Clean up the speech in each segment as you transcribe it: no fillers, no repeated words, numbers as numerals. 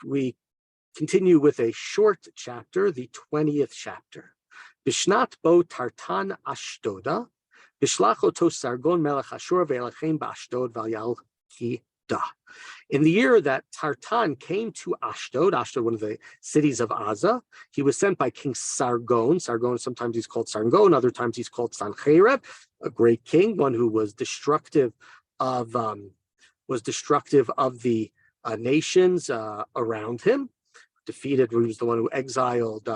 We continue with a short chapter, the 20th chapter. Bishnat bo tartan Ashtoda, bishlach oto Sargon melech Ashur ve'elachem ba'Ashdod v'yal ki da. In the year that Tartan came to Ashdod, one of the cities of Aza, he was sent by King Sargon. Sargon, sometimes he's called Sargon, other times he's called Sancheireb, a great king, one who was destructive of the nations around him. Defeated, he was the one who exiled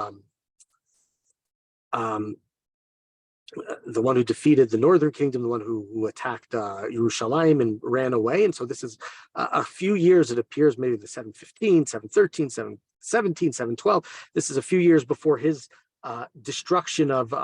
the one who defeated the northern kingdom, the one who attacked Yerushalayim and ran away. And so this is a few years, it appears, maybe the 715, 713, 717, 712. This is a few years before his destruction of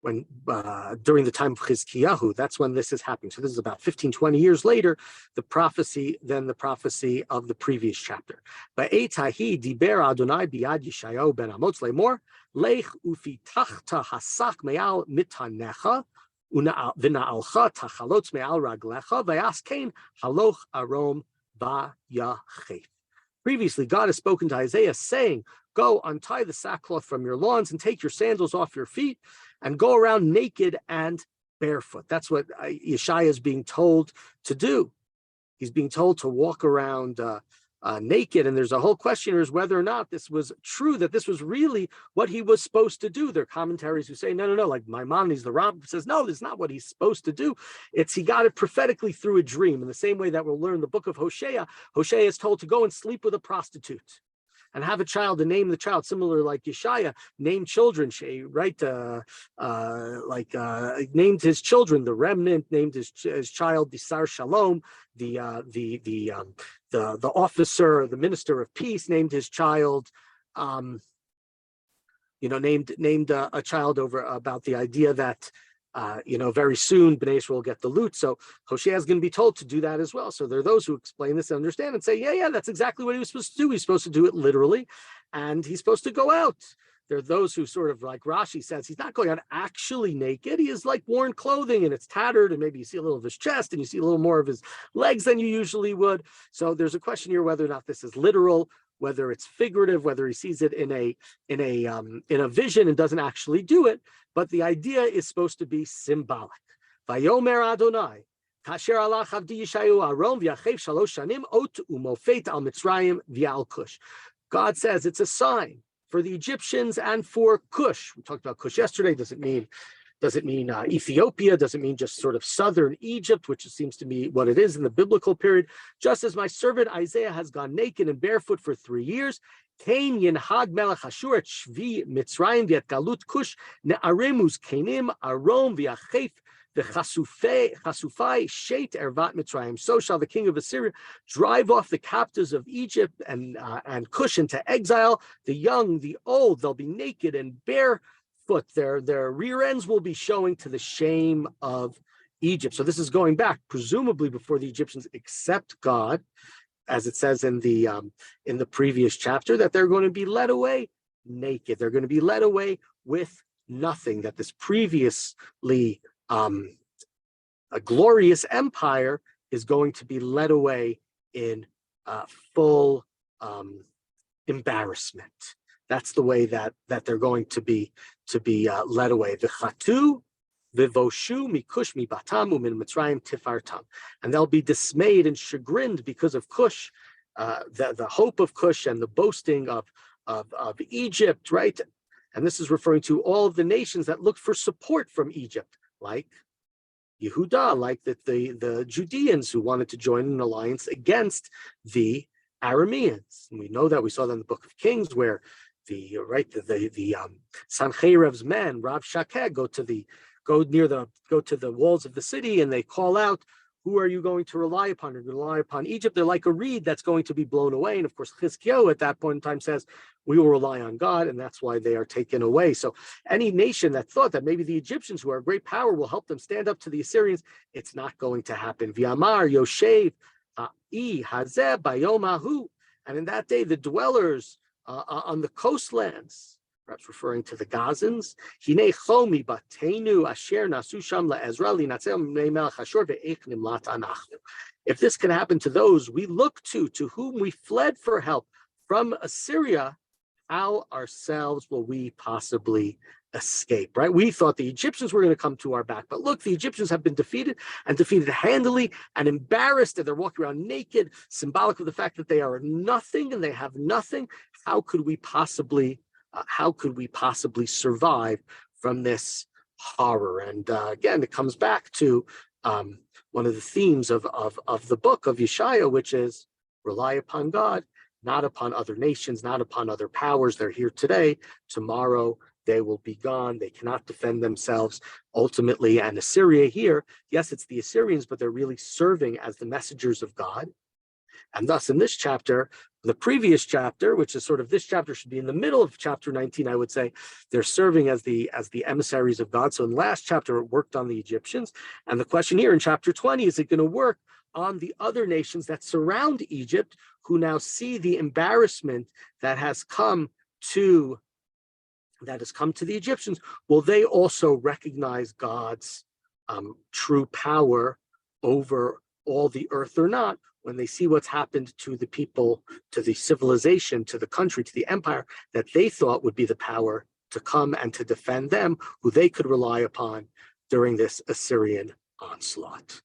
during the time of Chizkiyahu. That's when this is happening. So this is about 15, 20 years later, the prophecy of the previous chapter. Ba'etahi diber Adonai biyad Yeshayah ben Amoz lemor, lech ufitachta hasak me'al mitanecha, v'na'alcha tachalotz me'al raglecha, v'yaskein haloch arom v'yachef. Previously, God has spoken to Isaiah saying, go untie the sackcloth from your lawns and take your sandals off your feet and go around naked and barefoot. That's what Yeshayah is being told to do. He's being told to walk around naked. And there's a whole question as whether or not this was true, that this was really what he was supposed to do. There are commentaries who say, no, like Maimonides, the Rambam says, no, this is not what he's supposed to do. He got it prophetically through a dream. In the same way that we'll learn the book of Hosea, Hosea is told to go and sleep with a prostitute and have a child and name the child, similar like Yeshayah, named children, right? Named his children, the remnant, named his child, the Sar Shalom, the officer, the minister of peace, named his child, named a child over about the idea that, very soon Bnei Israel will get the loot. So Hosea is going to be told to do that as well. So there are those who explain this and understand and say, yeah, that's exactly what he was supposed to do. He's supposed to do it literally, and he's supposed to go out. There are those who sort of, like Rashi says, he's not going out actually naked. He is like worn clothing and it's tattered, and maybe you see a little of his chest and you see a little more of his legs than you usually would. So there's a question here whether or not this is literal, whether it's figurative, whether he sees it in a vision and doesn't actually do it. But the idea is supposed to be symbolic. Vayomer Adonai, kasher alach avdi Yeshayahu arom v'yachev shalosh shanim ot umofet al Mitzrayim v'al Kush. God says it's a sign for the Egyptians and for Kush. We talked about Kush yesterday. Does it mean Ethiopia? Does it mean just sort of southern Egypt, which seems to be what it is in the biblical period? Just as my servant Isaiah has gone naked and barefoot for 3 years, Kain Yenhag Melech Ashur et Shvi Mitzrayim v'et Galut Kush ne'aremus Kainim Arom v'yachef v'chasufai sheit ervat Mitzrayim. So shall the king of Assyria drive off the captives of Egypt and Kush into exile. The young, the old, they'll be naked and barefoot. Their rear ends will be showing to the shame of Egypt. So this is going back, presumably before the Egyptians accept God, as it says in the previous chapter, that they're going to be led away naked. They're going to be led away with nothing. That this previously a glorious empire is going to be led away in full embarrassment. That's the way that they're going to be led away. V'chatu v'voshu mikush mibatam umin Mitzrayim tifartam, and they'll be dismayed and chagrined because of Kush, the hope of Kush and the boasting of Egypt, right? And this is referring to all of the nations that looked for support from Egypt, like Yehuda, like the Judeans who wanted to join an alliance against the Arameans. And we know that, we saw that in the book of Kings, where the Sancheirev's men, Rav Shakeh, go to the walls of the city, and they call out, who are you going to rely upon? You're going to rely upon Egypt. They're like a reed that's going to be blown away. And of course, Chizkiyahu at that point in time says, we will rely on God, and that's why they are taken away. So any nation that thought that maybe the Egyptians, who are a great power, will help them stand up to the Assyrians, it's not going to happen. V'yamar Yoshev ha'i hazeh bayom hahu. And in that day, the dwellers on the coastlands, perhaps referring to the Gazans, Hinei chomi batenu asher nasu sham la'ezra linatzeh melech Ashur ve'ech nimlat anachnu. If this can happen to those we look to whom we fled for help from Assyria, how ourselves will we possibly escape, right? We thought the Egyptians were going to come to our back, but look, the Egyptians have been defeated and defeated handily and embarrassed, and they're walking around naked, symbolic of the fact that they are nothing and they have nothing. How could we possibly survive from this horror? And again, it comes back to one of the themes of the book of Yeshayah, which is rely upon God, not upon other nations, not upon other powers. They're here today. Tomorrow they will be gone. They cannot defend themselves ultimately. And Assyria here, yes, it's the Assyrians, but they're really serving as the messengers of God. And thus in this chapter, the previous chapter, which is sort of, this chapter should be in the middle of chapter 19, I would say, they're serving as the emissaries of God. So in the last chapter, it worked on the Egyptians. And the question here in chapter 20, is it going to work on the other nations that surround Egypt, who now see the embarrassment that has come to the Egyptians? Will they also recognize God's true power over all the earth or not, when they see what's happened to the people, to the civilization, to the country, to the empire that they thought would be the power to come and to defend them, who they could rely upon during this Assyrian onslaught?